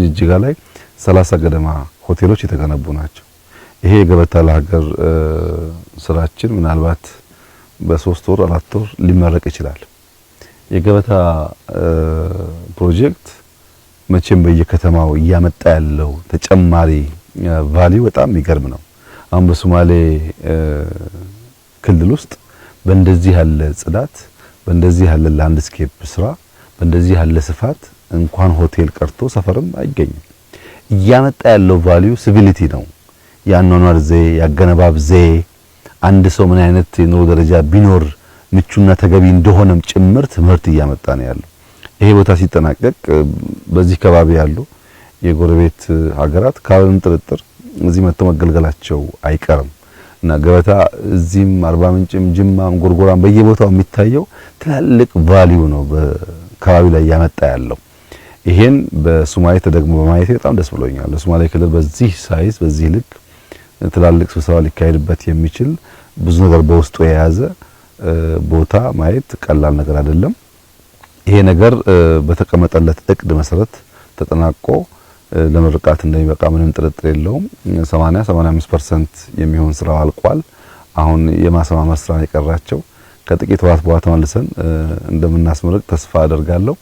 ጅጅጋ ላይ 30 ገደማ ሆቴሎች የተገነቡ ናቸው። ይሄ የገበታ ለሀገር ስራችን ምናልባት በ3 ወር 4 ወር ሊመረቅ ይችላል። የገበታ ፕሮጀክት መቼም በየከተማው እያመጣ ያለው ተጨማሪ ቫልዩ በጣም የሚገርም ነው። አሁን በሶማሌ ክልል ውስጥ በእንደዚህ ያለ ጽዳት፣ በእንደዚህ ያለ ላንድስኬፕ ስራ፣ በእንደዚህ ያለ ስፋት እንኳን ሆቴል ቀርቶ ሰፈርም አይገኝም። እያመጣ ያለው ቫልዩ ሲቪሊቲ ነው። ያኗኗር ዘዬ፣ ያገነባብ ዘዬ አንድ ሰው ምን አይነት የኑሮ ደረጃ ቢኖር ምቹና ተገቢ እንደሆነም ጭምር ትምህርት እያመጣ ነው ያለው። ይሄ ቦታ ሲጠናቀቅ በዚህ ከባቢ ያሉ የጎረቤት ሀገራት ካለም ጥርጥር እዚህ መጥተው መገልገላቸው አይቀርም እና ገበታ እዚህም አርባ ምንጭም ጅማም ጎርጎራም በየቦታው የሚታየው ትላልቅ ቫልዩ ነው በከባቢ ላይ ያመጣ ያለው። ይሄን በሶማሌ ተደግሞ በማየት በጣም ደስ ብሎኛል። ለሶማሌ ክልል በዚህ ሳይዝ በዚህ ልክ ትላልቅ ስብሰባ ሊካሄድበት የሚችል ብዙ ነገር በውስጡ የያዘ ቦታ ማየት ቀላል ነገር አይደለም። ይሄ ነገር በተቀመጠለት እቅድ መሰረት ተጠናቆ ለምርቃት እንደሚበቃ ምንም ጥርጥር የለውም። 85% የሚሆን ስራው አልቋል። አሁን የማስማማር ስራ የቀራቸው ከጥቂት ወራት በኋላ ተመልሰን እንደምናስመርቅ ተስፋ አደርጋለሁ።